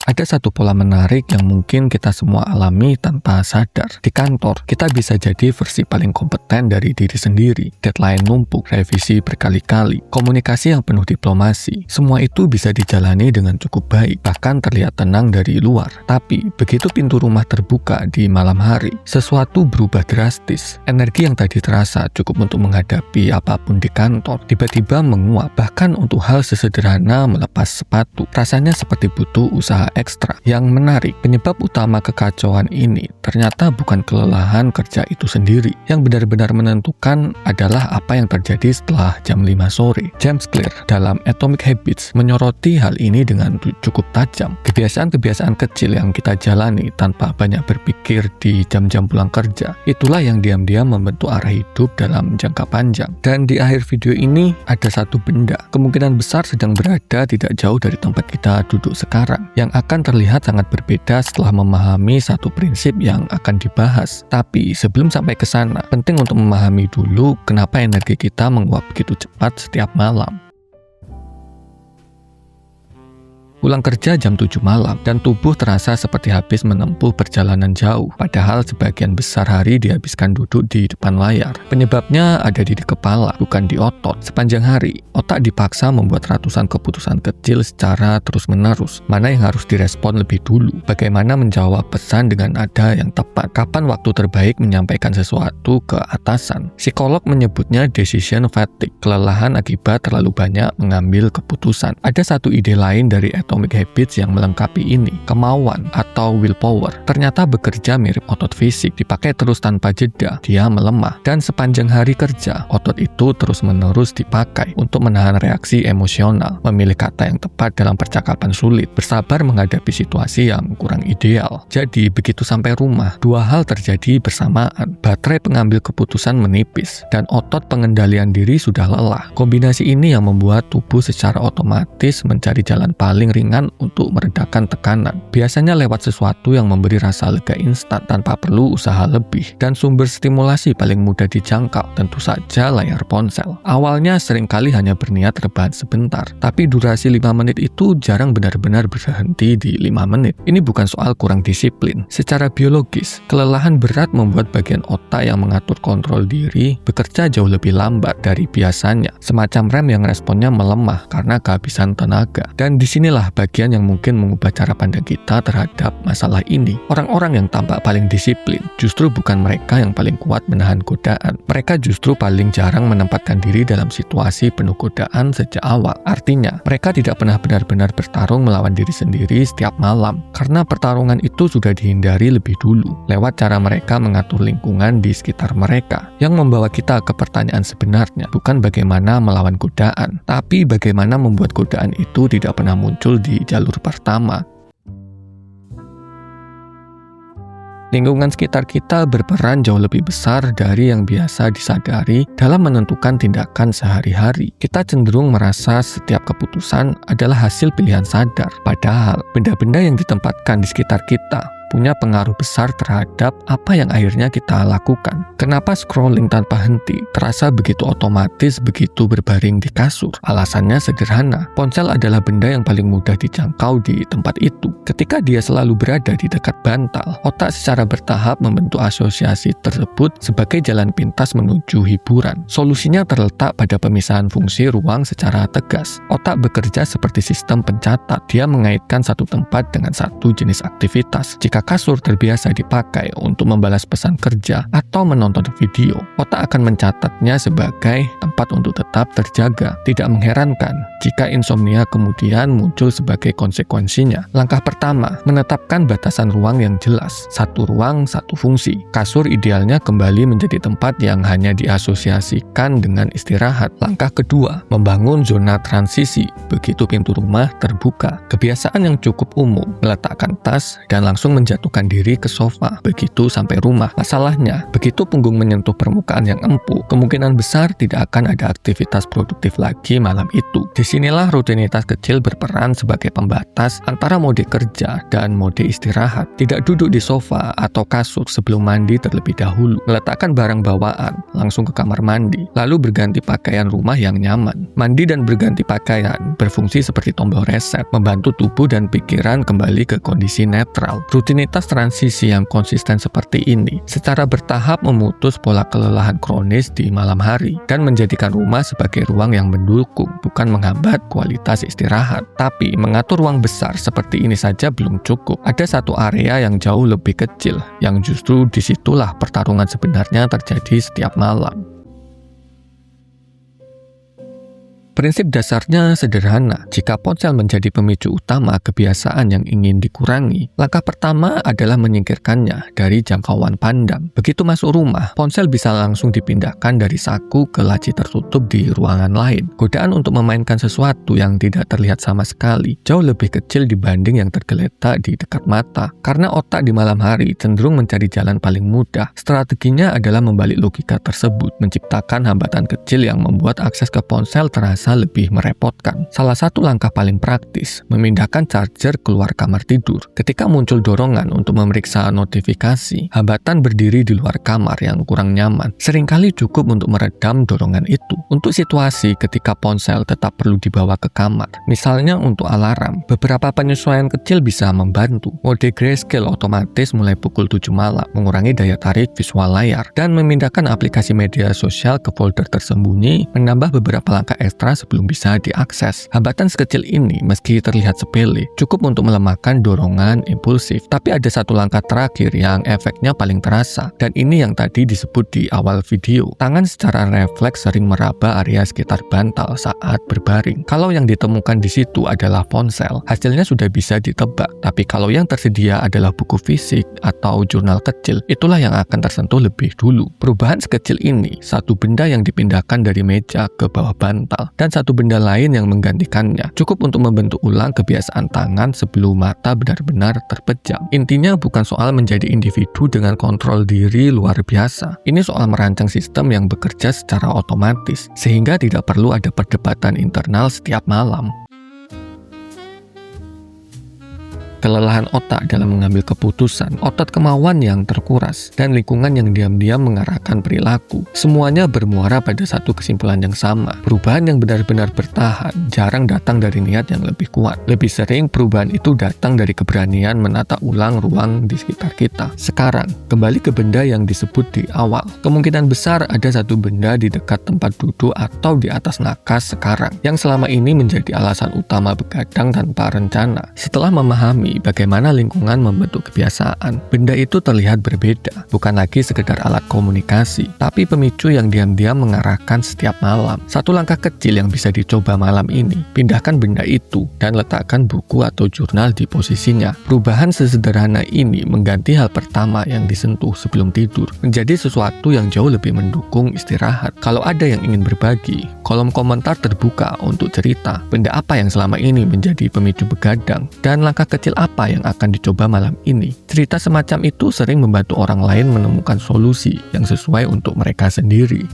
Ada satu pola menarik yang mungkin kita semua alami tanpa sadar. Di kantor, kita bisa jadi versi paling kompeten dari diri sendiri. Deadline numpuk, revisi berkali-kali, komunikasi yang penuh diplomasi. Semua itu bisa dijalani dengan cukup baik, bahkan terlihat tenang dari luar. Tapi, begitu pintu rumah terbuka di malam hari, sesuatu berubah drastis. Energi yang tadi terasa cukup untuk menghadapi apapun di kantor, tiba-tiba menguap. Bahkan untuk hal sesederhana melepas sepatu. Rasanya seperti butuh usaha ekstra. Yang menarik, penyebab utama kekacauan ini ternyata bukan kelelahan kerja itu sendiri. Yang benar-benar menentukan adalah apa yang terjadi setelah jam 5 sore. James Clear dalam Atomic Habits menyoroti hal ini dengan cukup tajam. Kebiasaan-kebiasaan kecil yang kita jalani tanpa banyak berpikir di jam-jam pulang kerja, itulah yang diam-diam membentuk arah hidup dalam jangka panjang. Dan di akhir video ini ada satu benda, kemungkinan besar sedang berada tidak jauh dari tempat kita duduk sekarang, yang akan terlihat sangat berbeda setelah memahami satu prinsip yang akan dibahas. Tapi sebelum sampai ke sana, penting untuk memahami dulu kenapa energi kita menguap begitu cepat setiap malam. Pulang kerja jam 7 malam, dan tubuh terasa seperti habis menempuh perjalanan jauh, padahal sebagian besar hari dihabiskan duduk di depan layar. Penyebabnya ada di kepala, bukan di otot. Sepanjang hari, otak dipaksa membuat ratusan keputusan kecil secara terus-menerus. Mana yang harus direspon lebih dulu? Bagaimana menjawab pesan dengan nada yang tepat? Kapan waktu terbaik menyampaikan sesuatu ke atasan? Psikolog menyebutnya decision fatigue, kelelahan akibat terlalu banyak mengambil keputusan. Ada satu ide lain dari Atomic Habits yang melengkapi ini, kemauan atau willpower. Ternyata bekerja mirip otot fisik, dipakai terus tanpa jeda, dia melemah. Dan sepanjang hari kerja, otot itu terus-menerus dipakai untuk menahan reaksi emosional, memilih kata yang tepat dalam percakapan sulit, bersabar menghadapi situasi yang kurang ideal. Jadi, begitu sampai rumah, dua hal terjadi bersamaan. Baterai pengambil keputusan menipis, dan otot pengendalian diri sudah lelah. Kombinasi ini yang membuat tubuh secara otomatis mencari jalan paling ringan untuk meredakan tekanan. Biasanya lewat sesuatu yang memberi rasa lega instan tanpa perlu usaha lebih. Dan sumber stimulasi paling mudah dijangkau tentu saja layar ponsel. Awalnya seringkali hanya berniat rebahan sebentar, tapi durasi 5 menit itu jarang benar-benar berhenti di 5 menit. Ini bukan soal kurang disiplin. Secara biologis, kelelahan berat membuat bagian otak yang mengatur kontrol diri bekerja jauh lebih lambat dari biasanya. Semacam rem yang responnya melemah karena kehabisan tenaga. Dan disinilah bagian yang mungkin mengubah cara pandang kita terhadap masalah ini. Orang-orang yang tampak paling disiplin justru bukan mereka yang paling kuat menahan godaan. Mereka justru paling jarang menempatkan diri dalam situasi penuh godaan sejak awal. Artinya, mereka tidak pernah benar-benar bertarung melawan diri sendiri setiap malam, karena pertarungan itu sudah dihindari lebih dulu lewat cara mereka mengatur lingkungan di sekitar mereka. Yang membawa kita ke pertanyaan sebenarnya bukan bagaimana melawan godaan, tapi bagaimana membuat godaan itu tidak pernah muncul di jalur pertama. Lingkungan sekitar kita berperan jauh lebih besar dari yang biasa disadari dalam menentukan tindakan sehari-hari. Kita cenderung merasa setiap keputusan adalah hasil pilihan sadar, padahal benda-benda yang ditempatkan di sekitar kita punya pengaruh besar terhadap apa yang akhirnya kita lakukan. Kenapa scrolling tanpa henti terasa begitu otomatis begitu berbaring di kasur? Alasannya sederhana, ponsel adalah benda yang paling mudah dijangkau di tempat itu. Ketika dia selalu berada di dekat bantal, otak secara bertahap membentuk asosiasi tersebut sebagai jalan pintas menuju hiburan. Solusinya terletak pada pemisahan fungsi ruang secara tegas. Otak bekerja seperti sistem pencatat. Dia mengaitkan satu tempat dengan satu jenis aktivitas. Jika kasur terbiasa dipakai untuk membalas pesan kerja atau menonton video, otak akan mencatatnya sebagai tempat untuk tetap terjaga. Tidak mengherankan jika insomnia kemudian muncul sebagai konsekuensinya. Langkah pertama, menetapkan batasan ruang yang jelas. Satu ruang, satu fungsi. Kasur idealnya kembali menjadi tempat yang hanya diasosiasikan dengan istirahat. Langkah kedua, membangun zona transisi begitu pintu rumah terbuka. Kebiasaan yang cukup umum, meletakkan tas dan langsung menjatuhkan diri ke sofa, begitu sampai rumah. Masalahnya, begitu punggung menyentuh permukaan yang empuk, kemungkinan besar tidak akan ada aktivitas produktif lagi malam itu. Disinilah rutinitas kecil berperan sebagai pembatas antara mode kerja dan mode istirahat. Tidak duduk di sofa atau kasur sebelum mandi terlebih dahulu. Meletakkan barang bawaan, langsung ke kamar mandi, lalu berganti pakaian rumah yang nyaman. Mandi dan berganti pakaian berfungsi seperti tombol reset, membantu tubuh dan pikiran kembali ke kondisi netral. Rutinitas transisi yang konsisten seperti ini secara bertahap memutus pola kelelahan kronis di malam hari dan menjadikan rumah sebagai ruang yang mendukung, bukan menghambat kualitas istirahat. Tapi mengatur ruang besar seperti ini saja belum cukup. Ada satu area yang jauh lebih kecil, yang justru disitulah pertarungan sebenarnya terjadi setiap malam. Prinsip dasarnya sederhana. Jika ponsel menjadi pemicu utama kebiasaan yang ingin dikurangi, langkah pertama adalah menyingkirkannya dari jangkauan pandang. Begitu masuk rumah, ponsel bisa langsung dipindahkan dari saku ke laci tertutup di ruangan lain. Godaan untuk memainkan sesuatu yang tidak terlihat sama sekali jauh lebih kecil dibanding yang tergeletak di dekat mata. Karena otak di malam hari cenderung mencari jalan paling mudah, strateginya adalah membalik logika tersebut, menciptakan hambatan kecil yang membuat akses ke ponsel terasa lebih merepotkan. Salah satu langkah paling praktis, memindahkan charger keluar kamar tidur. Ketika muncul dorongan untuk memeriksa notifikasi, hambatan berdiri di luar kamar yang kurang nyaman seringkali cukup untuk meredam dorongan itu. Untuk situasi ketika ponsel tetap perlu dibawa ke kamar, misalnya untuk alarm, beberapa penyesuaian kecil bisa membantu. Mode grayscale otomatis mulai pukul 7 malam, mengurangi daya tarik visual layar, dan memindahkan aplikasi media sosial ke folder tersembunyi, menambah beberapa langkah ekstra sebelum bisa diakses. Hambatan sekecil ini, meski terlihat sepele, cukup untuk melemahkan dorongan impulsif. Tapi ada satu langkah terakhir yang efeknya paling terasa, dan ini yang tadi disebut di awal video. Tangan secara refleks sering meraba area sekitar bantal saat berbaring. Kalau yang ditemukan di situ adalah ponsel, hasilnya sudah bisa ditebak. Tapi kalau yang tersedia adalah buku fisik atau jurnal kecil, itulah yang akan tersentuh lebih dulu. Perubahan sekecil ini, satu benda yang dipindahkan dari meja ke bawah bantal, dan satu benda lain yang menggantikannya, cukup untuk membentuk ulang kebiasaan tangan sebelum mata benar-benar terpejam. Intinya bukan soal menjadi individu dengan kontrol diri luar biasa. Ini soal merancang sistem yang bekerja secara otomatis, sehingga tidak perlu ada perdebatan internal setiap malam. Kelelahan otak dalam mengambil keputusan, otot kemauan yang terkuras, dan lingkungan yang diam-diam mengarahkan perilaku. Semuanya bermuara pada satu kesimpulan yang sama. Perubahan yang benar-benar bertahan jarang datang dari niat yang lebih kuat. Lebih sering perubahan itu datang dari keberanian menata ulang ruang di sekitar kita. Sekarang, kembali ke benda yang disebut di awal. Kemungkinan besar ada satu benda di dekat tempat duduk atau di atas nakas sekarang, yang selama ini menjadi alasan utama begadang tanpa rencana. Setelah memahami bagaimana lingkungan membentuk kebiasaan, benda itu terlihat berbeda, bukan lagi sekedar alat komunikasi, tapi pemicu yang diam-diam mengarahkan setiap malam. Satu langkah kecil yang bisa dicoba malam ini, pindahkan benda itu dan letakkan buku atau jurnal di posisinya. Perubahan sesederhana ini mengganti hal pertama yang disentuh sebelum tidur, menjadi sesuatu yang jauh lebih mendukung istirahat. Kalau ada yang ingin berbagi, kolom komentar terbuka untuk cerita, benda apa yang selama ini menjadi pemicu begadang, dan langkah kecil apa yang akan dicoba malam ini. Cerita semacam itu sering membantu orang lain menemukan solusi yang sesuai untuk mereka sendiri.